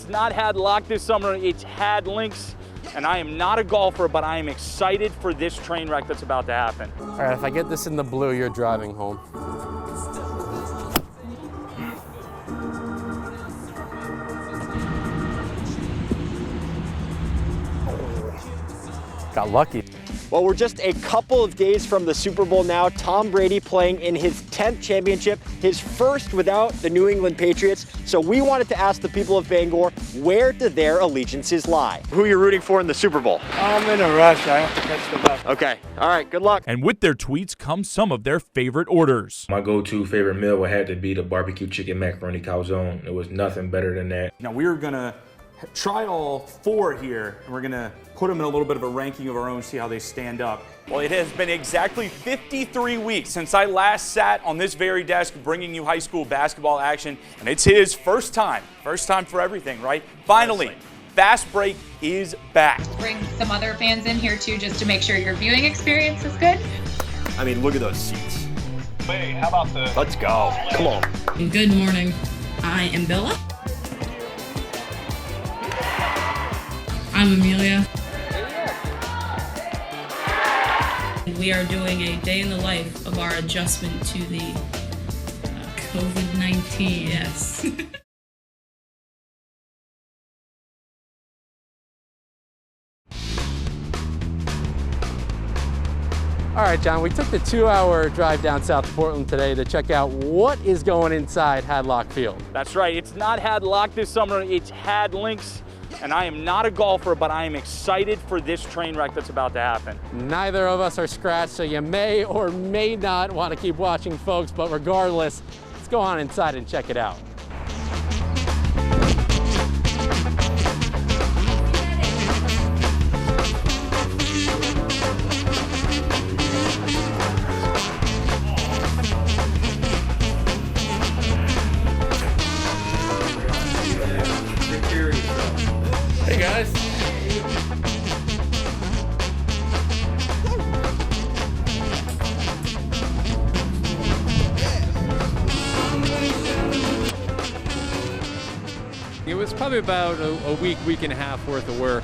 It's not had luck this summer, it's had links. And I am not a golfer, but I am excited for this train wreck that's about to happen. All right, if I get this in the blue, you're driving home. Got lucky. Well, we're just a couple of days from the Super Bowl now. Tom Brady playing in his 10th championship, his first without the New England Patriots. So we wanted to ask the people of Bangor, where do their allegiances lie? Who are you rooting for in the Super Bowl? I'm in a rush. I have to catch the bus. Okay. All right. Good luck. And with their tweets come some of their favorite orders. My go-to favorite meal would have to be the barbecue chicken macaroni calzone. There was nothing better than that. Now we're gonna try all four here, and we're gonna put them in a little bit of a ranking of our own, see how they stand up. Well, it has been exactly 53 weeks since I last sat on this very desk bringing you high school basketball action, and it's his first time for everything, right? Finally, Fast Break is back. Bring some other fans in here too, just to make sure your viewing experience is good. I mean, look at those seats. Hey, how about the... Let's go. Come on. Good morning. I am Bella. I'm Amelia. We are doing a day in the life of our adjustment to the COVID-19. Yes. All right, John, we took the 2-hour drive down south to Portland today to check out what is going inside Hadlock Field. That's right, it's not had luck this summer, it's had links. And I am not a golfer, but I am excited for this train wreck that's about to happen. Neither of us are scratched, so you may or may not want to keep watching, folks, but regardless, let's go on inside and check it out. Hey guys. It was probably about a week and a half worth of work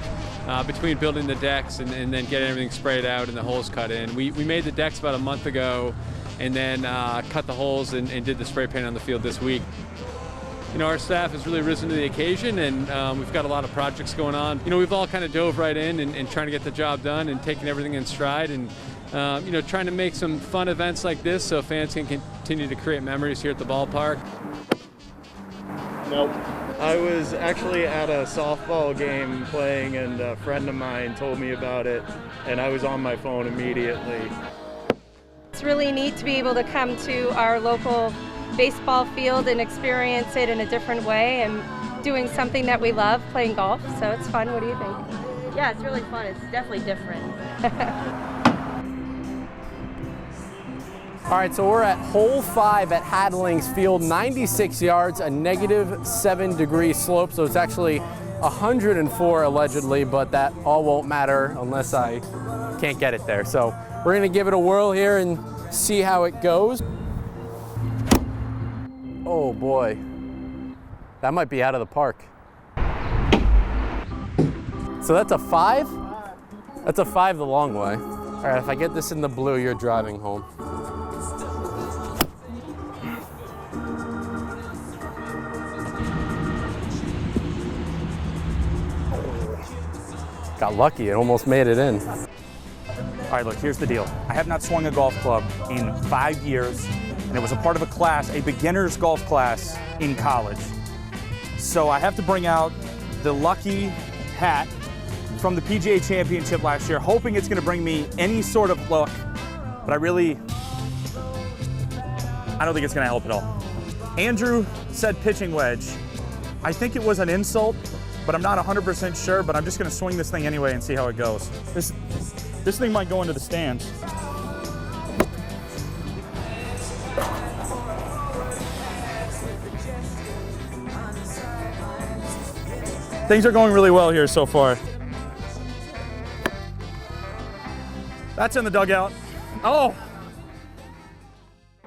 between building the decks and then getting everything sprayed out and the holes cut in. We made the decks about a month ago and then cut the holes and did the spray paint on the field this week. You know, our staff has really risen to the occasion, and we've got a lot of projects going on. You know, we've all kind of dove right in and trying to get the job done and taking everything in stride and, you know, trying to make some fun events like this so fans can continue to create memories here at the ballpark. Nope. I was actually at a softball game playing, and a friend of mine told me about it, and I was on my phone immediately. It's really neat to be able to come to our local baseball field and experience it in a different way and doing something that we love, playing golf, so it's fun. What do you think? Yeah, it's really fun. It's definitely different. All right, so we're at hole 5 at Hadlings Field, 96 yards, a -7-degree slope, so it's actually 104 allegedly, but that all won't matter unless I can't get it there. So we're gonna give it a whirl here and see how it goes. Oh boy, that might be out of the park. So that's a 5? That's a 5 the long way. All right, if I get this in the blue, you're driving home. Got lucky, it almost made it in. All right, look, here's the deal. I have not swung a golf club in 5 years, and it was a part of a class, a beginner's golf class in college. So I have to bring out the lucky hat from the PGA Championship last year, hoping it's gonna bring me any sort of luck, but I don't think it's gonna help at all. Andrew said pitching wedge. I think it was an insult, but I'm not 100% sure, but I'm just gonna swing this thing anyway and see how it goes. This thing might go into the stands. Things are going really well here so far. That's in the dugout. Oh!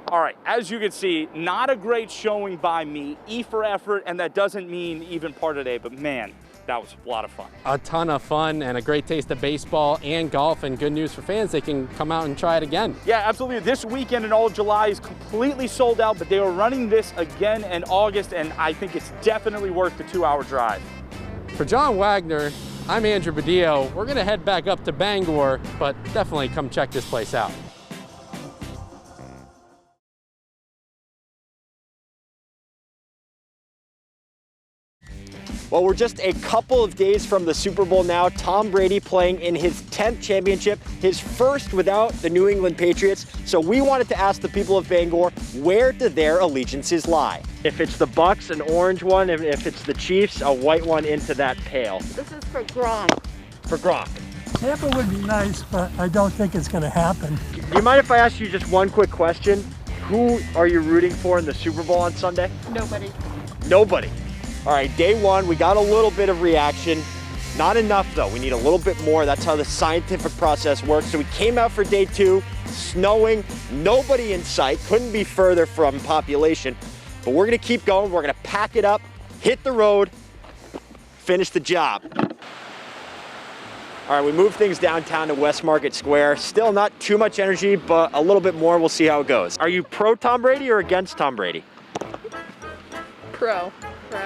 All right, as you can see, not a great showing by me. E for effort, and that doesn't mean even part of the day, but man, that was a lot of fun. A ton of fun and a great taste of baseball and golf, and good news for fans, they can come out and try it again. Yeah, absolutely. This weekend in all July is completely sold out, but they are running this again in August, and I think it's definitely worth the 2-hour drive. For John Wagner, I'm Andrew Badillo. We're gonna head back up to Bangor, but definitely come check this place out. Well, we're just a couple of days from the Super Bowl now. Tom Brady playing in his 10th championship, his first without the New England Patriots. So we wanted to ask the people of Bangor, where do their allegiances lie? If it's the Bucks, an orange one. If it's the Chiefs, a white one into that pail. This is for Gronk. For Gronk. Tampa would be nice, but I don't think it's going to happen. Do you mind if I ask you just one quick question? Who are you rooting for in the Super Bowl on Sunday? Nobody. Nobody. All right, day one, we got a little bit of reaction. Not enough though, we need a little bit more. That's how the scientific process works. So we came out for day two, snowing, nobody in sight, couldn't be further from population. But we're gonna keep going, we're gonna pack it up, hit the road, finish the job. All right, we moved things downtown to West Market Square. Still not too much energy, but a little bit more, we'll see how it goes. Are you pro Tom Brady or against Tom Brady? Pro.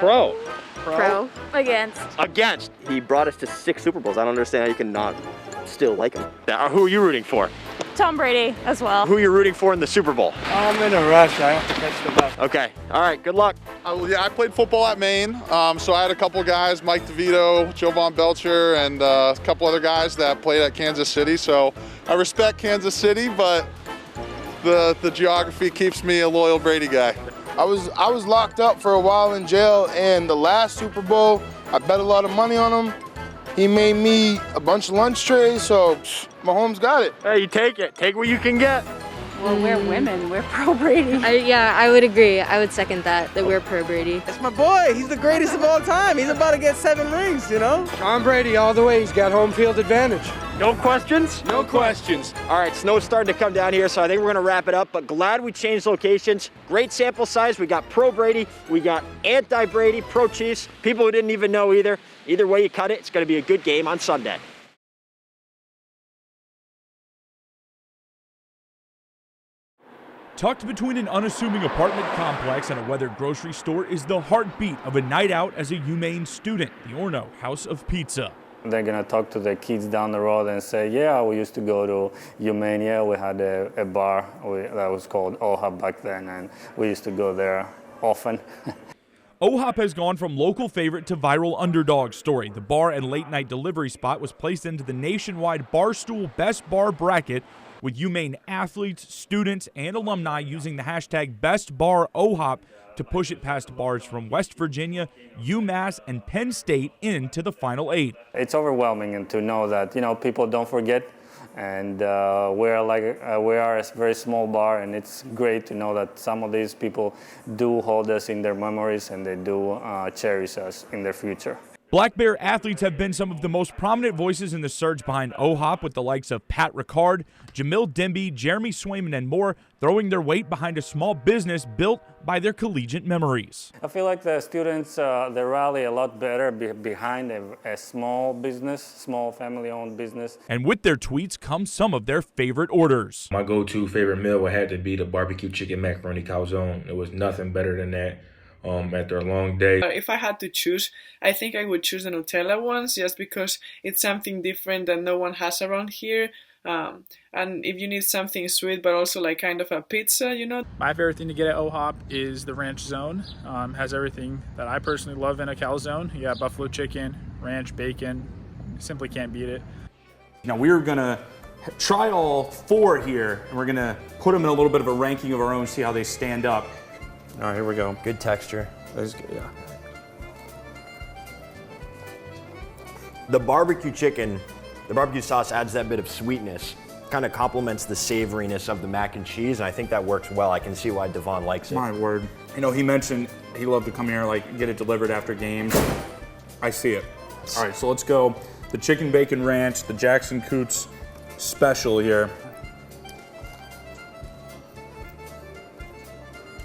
Pro. Pro. Against. Against. He brought us to 6 Super Bowls. I don't understand how you can not still like him. Who are you rooting for? Tom Brady as well. Who are you rooting for in the Super Bowl? I'm in a rush. I have to catch the bus. Okay. All right. Good luck. Yeah, I played football at Maine, so I had a couple guys, Mike DeVito, Jovan Belcher, and a couple other guys that played at Kansas City. So I respect Kansas City, but the geography keeps me a loyal Brady guy. I was locked up for a while in jail, and the last Super Bowl, I bet a lot of money on him. He made me a bunch of lunch trays, so Mahomes got it. Hey, you take it. Take what you can get. Well, we're women. We're pro Brady. Yeah, I would agree. I would second that we're pro Brady. That's my boy. He's the greatest of all time. He's about to get 7 rings, you know? Tom Brady all the way. He's got home field advantage. No questions? No questions. All right, snow's starting to come down here, so I think we're gonna wrap it up, but glad we changed locations. Great sample size. We got pro Brady, we got anti-Brady, pro Chiefs, people who didn't even know either. Either way you cut it, it's gonna be a good game on Sunday. Tucked between an unassuming apartment complex and a weathered grocery store is the heartbeat of a night out as a Maine student, the Orno House of Pizza. They're gonna talk to the kids down the road and say, yeah, we used to go to Maine. Yeah, we had a bar that was called OHAP back then, and we used to go there often. OHAP has gone from local favorite to viral underdog story. The bar and late night delivery spot was placed into the nationwide Barstool Best Bar bracket, with UMaine athletes, students, and alumni using the hashtag BestBarOHAP to push it past bars from West Virginia, UMass, and Penn State into the Final 8. It's overwhelming, and to know that people don't forget, and we are a very small bar, and it's great to know that some of these people do hold us in their memories, and they do cherish us in their future. Black Bear athletes have been some of the most prominent voices in the surge behind OHAP, with the likes of Pat Ricard, Jamil Demby, Jeremy Swayman, and more throwing their weight behind a small business built by their collegiate memories. I feel like the students, they rally a lot better behind a small business, small family-owned business. And with their tweets come some of their favorite orders. My go-to favorite meal would have to be the barbecue chicken macaroni calzone. It was nothing better than that. After a long day. If I had to choose, I think I would choose the Nutella ones, just because it's something different that no one has around here. And if you need something sweet but also like kind of a pizza, My favorite thing to get at OHOP is the ranch zone. Has everything that I personally love in a calzone. You got buffalo chicken, ranch, bacon. Simply can't beat it. Now we're gonna try all 4 here, and we're gonna put them in a little bit of a ranking of our own, see how they stand up. All right, here we go. Good texture. That's good, yeah. The barbecue chicken, the barbecue sauce adds that bit of sweetness, kind of complements the savoriness of the mac and cheese, and I think that works well. I can see why Devon likes it. My word. He mentioned he loved to come here, get it delivered after games. I see it. All right, so let's go. The chicken bacon ranch, the Jackson Coots special here.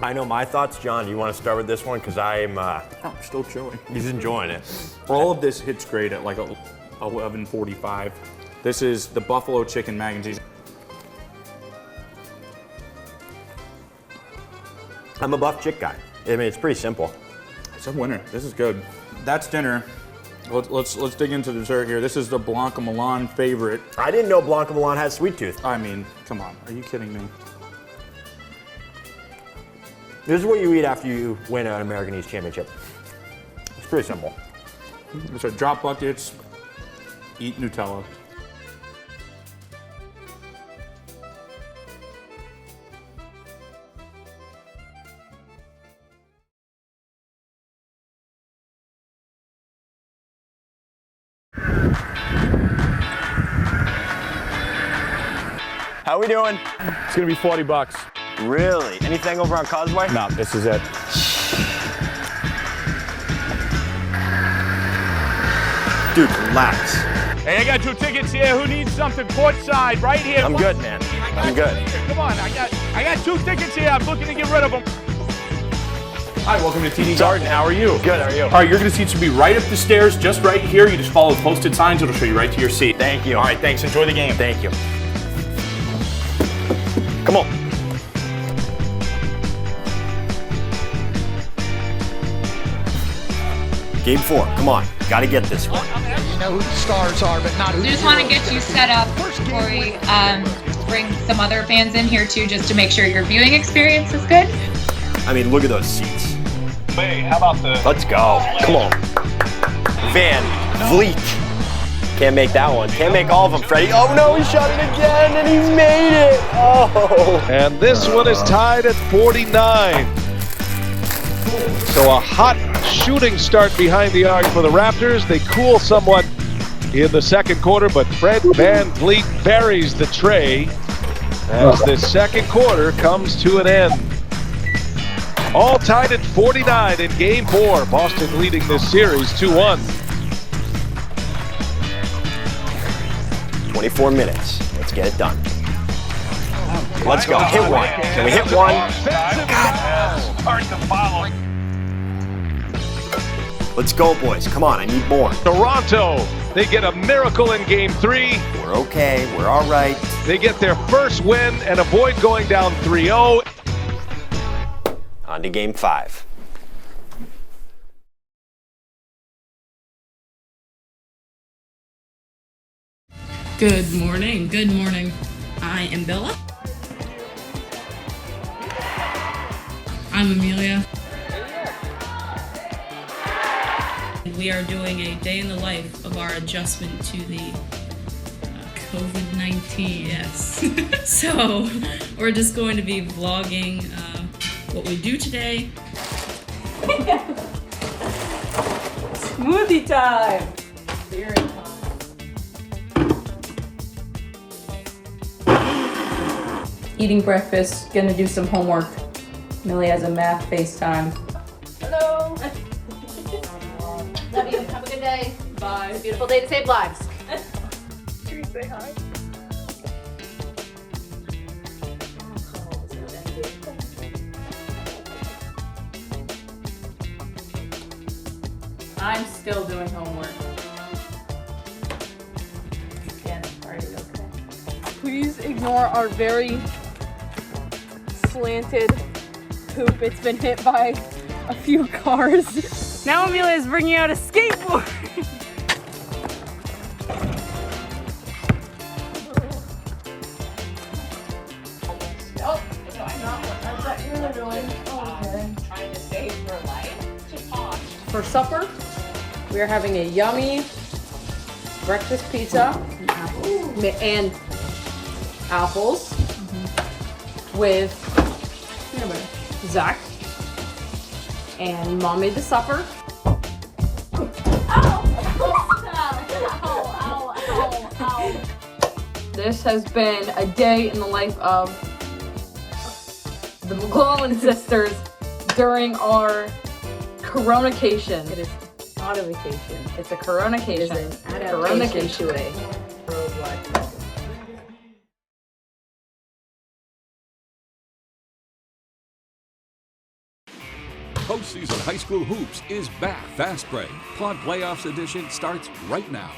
I know my thoughts. John, do you want to start with this one? Because I'm still chewing. He's enjoying it. All of this hits great at like 11:45. This is the buffalo chicken mac and cheese. I'm a buff chick guy. I mean, it's pretty simple. It's a winner. This is good. That's dinner. Let's dig into dessert here. This is the Blanca Milan favorite. I didn't know Blanca Milan has sweet tooth. I mean, come on. Are you kidding me? This is what you eat after you win an American East Championship. It's pretty simple. So drop buckets, eat Nutella. How we doing? It's gonna be $40. Really? Anything over on Causeway? No, this is it. Dude, relax. Hey, I got 2 tickets here. Who needs something courtside right here? I'm good, man. I'm good. Come on, I got 2 tickets here. I'm looking to get rid of them. Hi, welcome to TD Garden. How are you? Good, how are you? All right, your gonna seats should be right up the stairs, just right here. You just follow the posted signs. It'll show you right to your seat. Thank you. All right, thanks. Enjoy the game. Thank you. Come on. Game 4, come on. Gotta get this one. You know who the stars are, but not who. We just want to get you set up, Corey. Bring some other fans in here too, just to make sure your viewing experience is good. I mean, look at those seats. Hey, how about the... Let's go. Come on. Van Vliet. Can't make that one. Can't make all of them, Freddie. Oh no, he shot it again and he's made it. Oh. And this one is tied at 49. So a hot shooting start behind the arc for the Raptors. They cool somewhat in the second quarter, but Fred Van Vliet buries the tray as this second quarter comes to an end. All tied at 49 in Game 4. Boston leading this series 2-1. 24 minutes. Let's get it done. Let's go. Hit one. Can we hit one? Hard to follow. Let's go, boys. Come on, I need more. Toronto, they get a miracle in Game 3. We're okay. We're all right. They get their first win and avoid going down 3-0. On to Game 5. Good morning. Good morning. I am Bella. I'm Amelia. We are doing a day in the life of our adjustment to the COVID-19. Yes. So we're just going to be vlogging what we do today. Smoothie time. Beer time. Eating breakfast, gonna do some homework. Millie has a math FaceTime. Hello. Love you. Have a good day. Bye. It's a beautiful day to save lives. Should we say hi? I'm still doing homework. Again, are you okay? Please ignore our very slanted poop. It's been hit by a few cars. Now Amelia is bringing out a skateboard. Oh, no, I'm not. I thought you were doing. Okay. Trying to save your life. For supper, we are having a yummy breakfast pizza and apples with Zach. And Mom made the supper. This has been a day in the life of the McClellan sisters during our Coronacation. It is not a vacation. It's a Coronacation. It is an adaptation to a worldwide Postseason high school hoops is back. Fast Break Pod Playoffs Edition starts right now.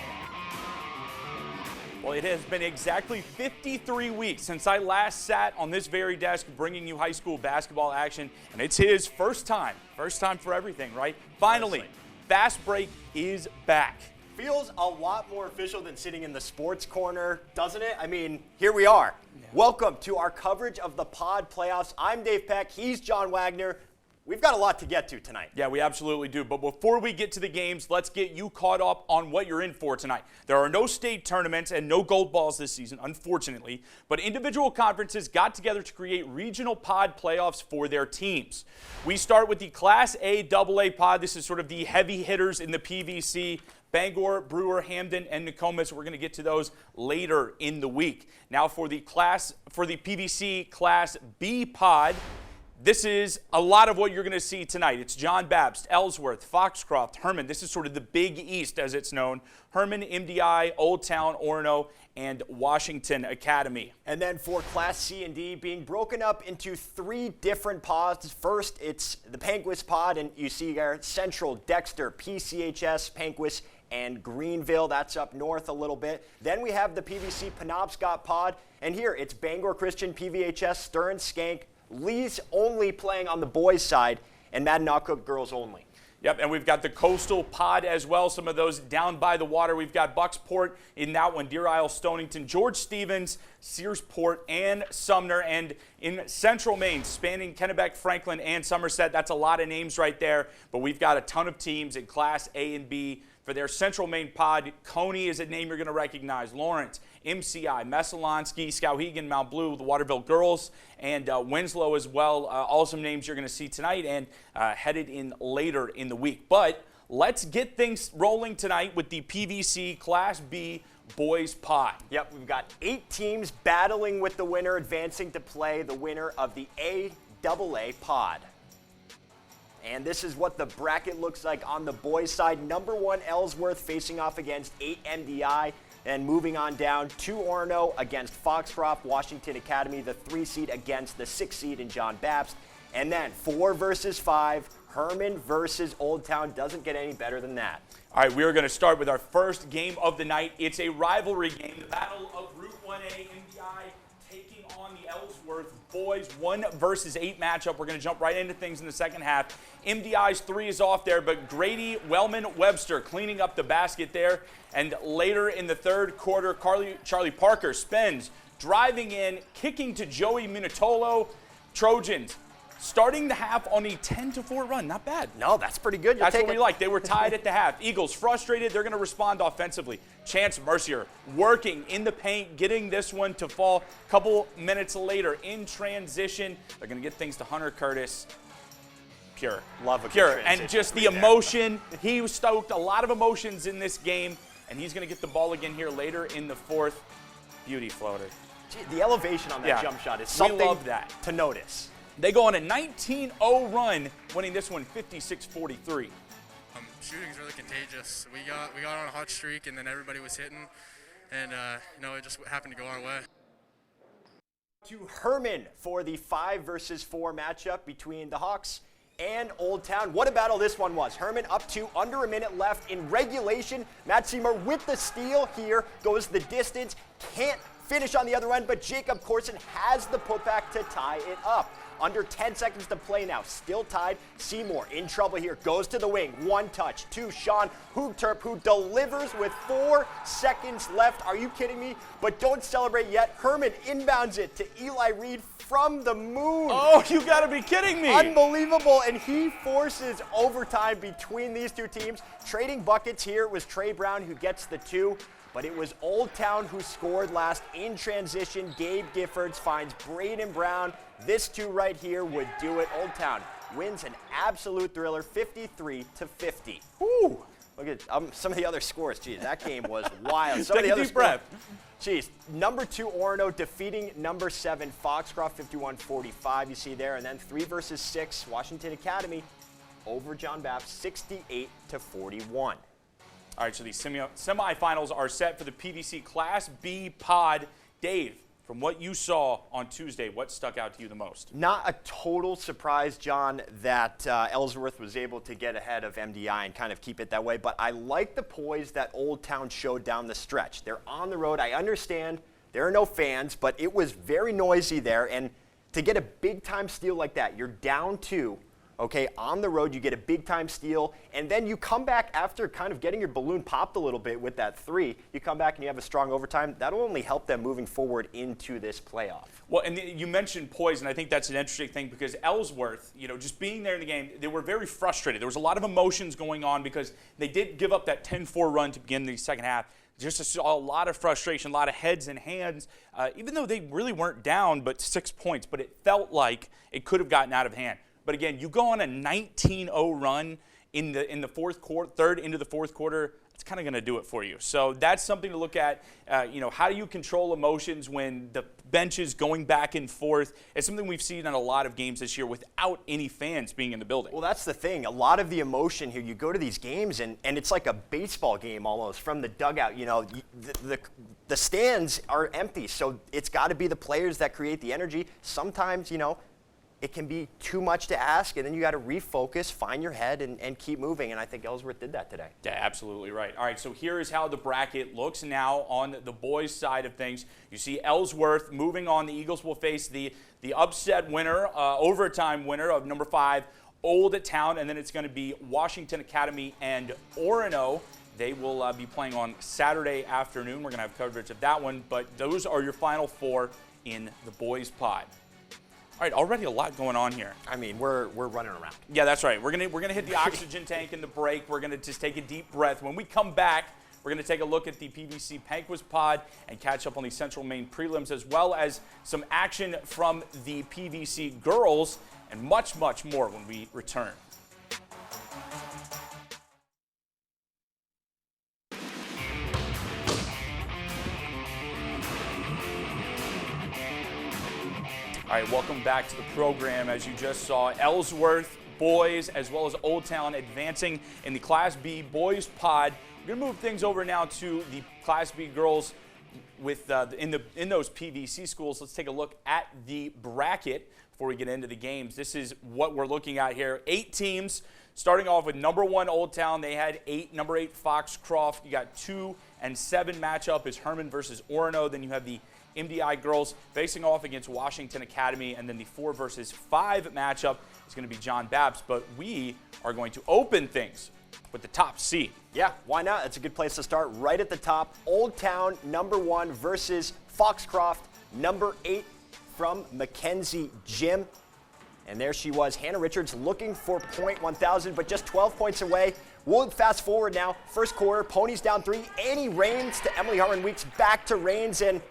Well, it has been exactly 53 weeks since I last sat on this very desk bringing you high school basketball action, and it's his first time for everything, right? Finally, Fast Break is back. Feels a lot more official than sitting in the sports corner, doesn't it? I mean, here we are. Yeah. Welcome to our coverage of the Pod Playoffs. I'm Dave Peck. He's John Wagoner. We've got a lot to get to tonight. Yeah, we absolutely do. But before we get to the games, let's get you caught up on what you're in for tonight. There are no state tournaments and no gold balls this season, unfortunately. But individual conferences got together to create regional pod playoffs for their teams. We start with the Class A AA pod. This is sort of the heavy hitters in the PVC. Bangor, Brewer, Hamden, and Nokomis. We're going to get to those later in the week. Now for the PVC Class B pod, this is a lot of what you're going to see tonight. It's John Baptist, Ellsworth, Foxcroft, Herman. This is sort of the Big East, as it's known. Herman, MDI, Old Town, Orono, and Washington Academy. And then for Class C and D, being broken up into 3 different pods. First, it's the Panquist pod, and you see there Central, Dexter, PCHS, Panquist, and Greenville. That's up north a little bit. Then we have the PVC Penobscot pod, and here it's Bangor Christian, PVHS, Stern, Skank, Lee's only playing on the boys' side, and Madinock girls only. Yep, and we've got the Coastal pod as well, some of those down by the water. We've got Bucksport in that one, Deer Isle, Stonington, George Stevens, Searsport, and Sumner. And in Central Maine, spanning Kennebec, Franklin, and Somerset, that's a lot of names right there. But we've got a ton of teams in Class A and B. For their Central Maine pod, Coney is a name you're going to recognize. Lawrence, MCI, Messalonsky, Skowhegan, Mount Blue, the Waterville girls, and Winslow as well. All some names you're going to see tonight and headed in later in the week. But let's get things rolling tonight with the PVC Class B boys pod. Yep, we've got 8 teams battling with the winner, advancing to play the winner of the AAA pod. And this is what the bracket looks like on the boys' side. Number 1, Ellsworth facing off against 8 MDI. And moving on down, 2 Orono against Foxcroft, Washington Academy, the 3 seed against the 6 seed in John Baptist. And then 4 versus 5, Herman versus Old Town. Doesn't get any better than that. All right, we are going to start with our first game of the night. It's a rivalry game, the Battle of Route 1A MDI taking on the Ellsworth boys 1 versus 8 matchup. We're going to jump right into things in the second half. MDI's 3 is off there, but Grady, Wellman, Webster cleaning up the basket there. And later in the third quarter, Charlie Parker spins, driving in, kicking to Joey Minutolo. Trojans starting the half on a 10-4 run. Not bad. No, that's pretty good. That's what we like. They were tied at the half. Eagles frustrated. They're going to respond offensively. Chance Mercier working in the paint, getting this one to fall. A couple minutes later in transition, they're going to get things to Hunter Curtis. Pure. Love a pure. And just the emotion. He stoked a lot of emotions in this game, and he's going to get the ball again here later in the fourth. Beauty floater. Gee, the elevation on that jump shot is something we love that. To notice. They go on a 19-0 run, winning this one 56-43. Shooting's really contagious. We got on a hot streak, and then everybody was hitting, and it just happened to go our way. To Herman for the 5 versus 4 matchup between the Hawks and Old Town. What a battle this one was. Herman up to under a minute left in regulation. Matt Seymour with the steal here, goes the distance, can't finish on the other end, but Jacob Corson has the putback to tie it up. Under 10 seconds to play now, still tied. Seymour in trouble here, goes to the wing, 1 touch to Sean Hoogterp, who delivers with 4 seconds left. Are you kidding me? But don't celebrate yet. Herman inbounds it to Eli Reed from the moon. Oh, you gotta be kidding me. Unbelievable, and he forces overtime between these 2 teams. Trading buckets here, it was Trey Brown who gets the 2. But it was Old Town who scored last in transition. Gabe Giffords finds Braden Brown. This 2 right here would do it. Old Town wins an absolute thriller, 53-50. Woo! Look at some of the other scores. Geez, that game was wild. Some Take of the a other deep breath. Geez, number 2 Orono defeating number 7 Foxcroft 51-45. You see there, and then 3 versus 6 Washington Academy over John Baptist 68-41. All right, so these semifinals are set for the PVC Class B pod. Dave, from what you saw on Tuesday, what stuck out to you the most? Not a total surprise, John, that Ellsworth was able to get ahead of MDI and kind of keep it that way, but I like the poise that Old Town showed down the stretch. They're on the road. I understand there are no fans, but it was very noisy there, and to get a big-time steal like that, you're down 2, okay, on the road, you get a big-time steal, and then you come back after kind of getting your balloon popped a little bit with that 3. You come back and you have a strong overtime. That'll only help them moving forward into this playoff. Well, and you mentioned poise, and I think that's an interesting thing because Ellsworth, just being there in the game, they were very frustrated. There was a lot of emotions going on because they did give up that 10-4 run to begin the second half. Just a lot of frustration, a lot of heads and hands, even though they really weren't down but 6 points, but it felt like it could have gotten out of hand. But again, you go on a 19-0 run in the fourth quarter, third into the fourth quarter, it's kind of going to do it for you. So that's something to look at. How do you control emotions when the bench is going back and forth? It's something we've seen in a lot of games this year without any fans being in the building. Well, that's the thing. A lot of the emotion here, you go to these games and it's like a baseball game almost from the dugout. The stands are empty, so it's got to be the players that create the energy. Sometimes, it can be too much to ask, and then you got to refocus, find your head, and keep moving, and I think Ellsworth did that today. Yeah, absolutely right. All right, so here is how the bracket looks now on the boys' side of things. You see Ellsworth moving on. The Eagles will face the upset winner, overtime winner of number 5, Old Town, and then it's going to be Washington Academy and Orono. They will be playing on Saturday afternoon. We're going to have coverage of that one, but those are your final 4 in the boys' pod. All right, already a lot going on here. I mean, we're running around. Yeah, that's right. We're gonna hit the oxygen tank in the break. We're gonna just take a deep breath. When we come back, we're gonna take a look at the PVC Panquist pod and catch up on the Central Maine prelims, as well as some action from the PVC girls, and much, much more when we return. All right, welcome back to the program. As you just saw, Ellsworth boys as well as Old Town advancing in the Class B boys pod. We're going to move things over now to the Class B girls with in those PVC schools. Let's take a look at the bracket before we get into the games. This is what we're looking at here. 8 teams, starting off with number 1 Old Town. They had 8. Number 8 Foxcroft. You got 2 and 7 matchup is Herman versus Orono. Then you have the MDI girls facing off against Washington Academy, and then the 4 versus 5 matchup is going to be John Babs. But we are going to open things with the top seed. Yeah, why not? It's a good place to start right at the top. Old Town, number 1 versus Foxcroft, number 8 from Mackenzie Gym. And there she was, Hannah Richards, looking for .1000, but just 12 points away. We'll fast forward now. First quarter, Ponies down 3. Annie Rains to Emily Harmon Weeks, back to Rains, and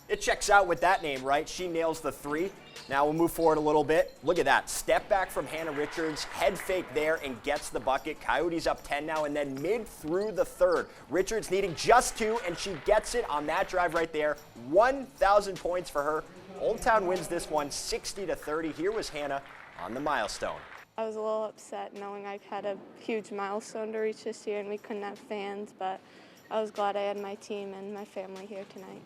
it checks out with that name, right? She nails the 3. Now we'll move forward a little bit. Look at that. Step back from Hannah Richards. Head fake there and gets the bucket. Coyotes up 10 now, and then mid through the third. Richards needing just 2, and she gets it on that drive right there. 1,000 points for her. Old Town wins this one 60-30. Here was Hannah on the milestone. I was a little upset knowing I had a huge milestone to reach this year and we couldn't have fans, but I was glad I had my team and my family here tonight.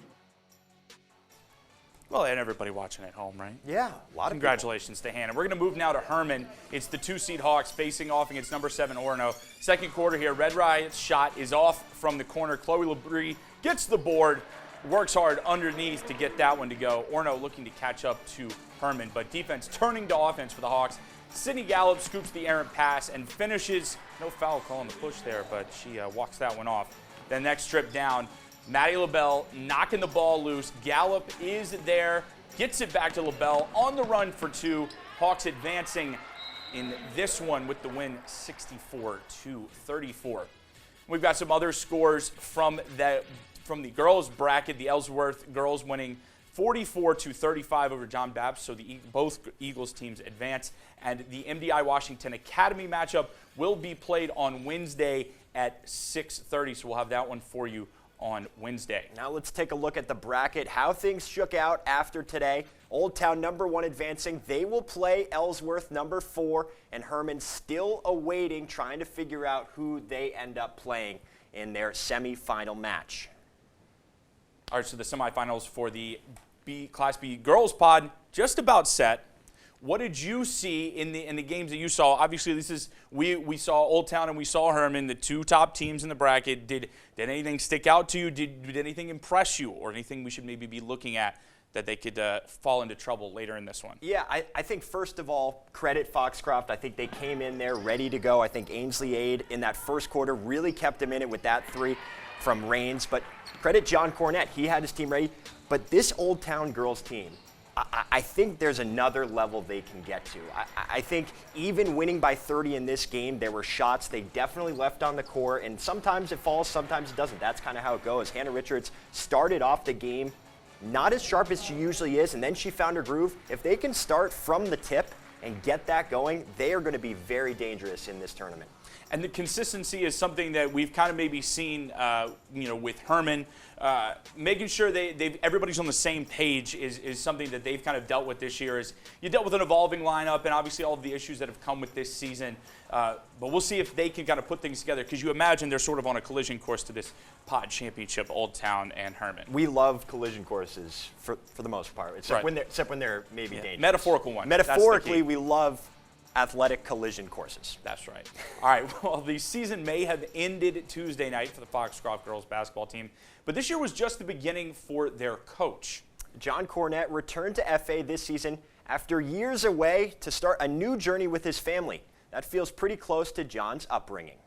Well, and everybody watching at home, right? Yeah, a lot of congratulations to Hannah. We're going to move now to Herman. It's the 2-seed Hawks facing off against number 7 Orono. Second quarter here, Red Riot's shot is off from the corner. Chloe Labrie gets the board, works hard underneath to get that one to go. Orono looking to catch up to Herman, but defense turning to offense for the Hawks. Sydney Gallup scoops the errant pass and finishes. No foul call on the push there, but she walks that one off. Then next trip down, Maddie LaBelle knocking the ball loose. Gallup is there, gets it back to LaBelle on the run for 2. Hawks advancing in this one with the win 64-34. We've got some other scores from the girls bracket. The Ellsworth girls winning 44-35 over John Babs, so both Eagles teams advance. And the MDI Washington Academy matchup will be played on Wednesday at 6:30, so we'll have that one for you on Wednesday. Now let's take a look at the bracket, how things shook out after today. Old Town number 1 advancing. They will play Ellsworth number 4, and Herman still awaiting, trying to figure out who they end up playing in their semifinal match. All right, so the semifinals for the Class B girls pod just about set. What did you see in the games that you saw? Obviously, we saw Old Town and we saw Herman, the two top teams in the bracket. Did anything stick out to you? Did anything impress you, or anything we should maybe be looking at that they could fall into trouble later in this one? Yeah, I think first of all, credit Foxcroft. I think they came in there ready to go. I think Ainsley Aid in that first quarter really kept them in it with that 3 from Rains. But credit John Cornette. He had his team ready. But this Old Town girls team, I think there's another level they can get to. I think even winning by 30 in this game, there were shots they definitely left on the court, and sometimes it falls, sometimes it doesn't. That's kind of how it goes. Hannah Richards started off the game not as sharp as she usually is, and then she found her groove. If they can start from the tip and get that going, they are going to be very dangerous in this tournament. And the consistency is something that we've kind of maybe seen, with Herman. Making sure everybody's on the same page is something that they've kind of dealt with this year. Is you dealt with an evolving lineup and obviously all of the issues that have come with this season. But we'll see if they can kind of put things together, because you imagine they're sort of on a collision course to this pod championship, Old Town and Herman. We love collision courses for the most part, except when they're maybe dangerous. Metaphorical one. Metaphorically, we love athletic collision courses. That's right. All right, well, the season may have ended Tuesday night for the Foxcroft girls basketball team, but this year was just the beginning for their coach. John Cornette returned to FA this season after years away to start a new journey with his family. That feels pretty close to John's upbringing.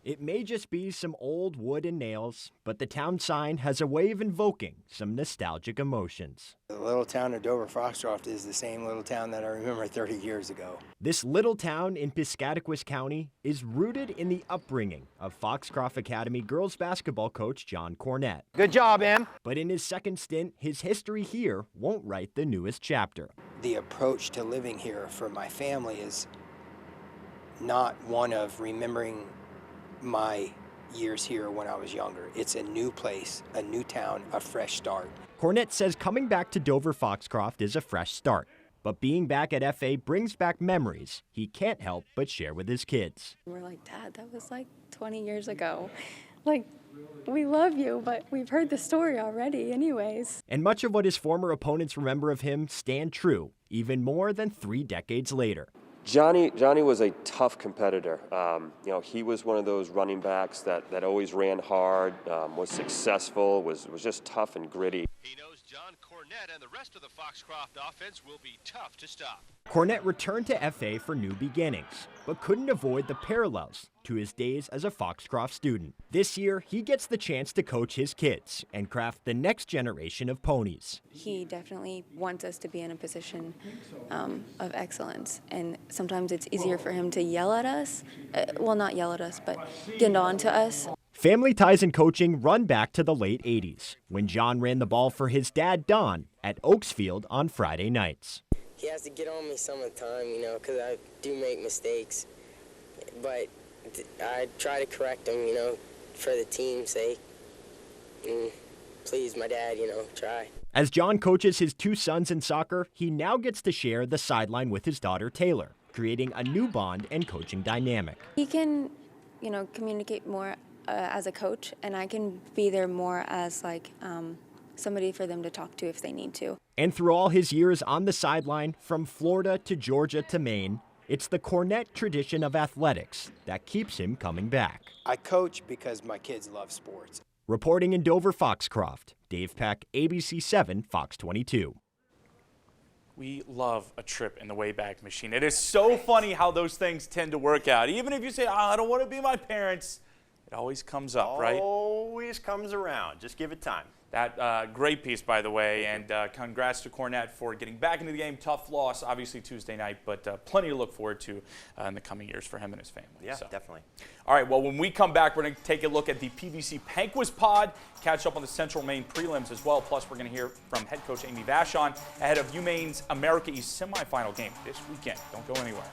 It may just be some old wood and nails, but the town sign has a way of invoking some nostalgic emotions. The little town of Dover Foxcroft is the same little town that I remember 30 years ago. This little town in Piscataquis County is rooted in the upbringing of Foxcroft Academy girls basketball coach John Cornette. Good job, Em. But in his second stint, his history here won't write the newest chapter. The approach to living here for my family is not one of remembering my years here when I was younger. It's a new place, a new town, a fresh start. Cornette says coming back to Dover Foxcroft is a fresh start, but being back at FA brings back memories he can't help but share with his kids. We're like, Dad, that was like 20 years ago. Like, we love you, but we've heard the story already anyways. And much of what his former opponents remember of him stand true, even more than 3 decades later. Johnny was a tough competitor. He was one of those running backs that always ran hard, was successful, was just tough and gritty. He knows John Cornette and the rest of the Foxcroft offense will be tough to stop. Cornette returned to FA for new beginnings, but couldn't avoid the parallels to his days as a Foxcroft student. This year, he gets the chance to coach his kids and craft the next generation of ponies. He definitely wants us to be in a position of excellence, and sometimes it's easier for him to yell at us. Well, not yell at us, but get on to us. Family ties and coaching run back to the late 80s, when John ran the ball for his dad, Don, at Oaksfield on Friday nights. He has to get on me some of the time, because I do make mistakes. But I try to correct him, for the team's sake. And please, my dad, try. As John coaches his 2 sons in soccer, he now gets to share the sideline with his daughter, Taylor, creating a new bond and coaching dynamic. He can, communicate more as a coach, and I can be there more as somebody for them to talk to if they need to. And through all his years on the sideline, from Florida to Georgia to Maine, it's the Cornette tradition of athletics that keeps him coming back. I coach because my kids love sports. Reporting in Dover Foxcroft, Dave Peck, ABC 7, Fox 22. We love a trip in the Wayback Machine. It is so funny how those things tend to work out. Even if you say, I don't want to be my parents, it always comes up, right? Always comes around. Just give it time. That great piece, by the way, and congrats to Cornette for getting back into the game. Tough loss, obviously, Tuesday night, but plenty to look forward to in the coming years for him and his family. Yeah, definitely. All right, well, when we come back, we're going to take a look at the PVC Panquist pod, catch up on the Central Maine prelims as well. Plus, we're going to hear from head coach Amy Vachon ahead of UMaine's America East semifinal game this weekend. Don't go anywhere.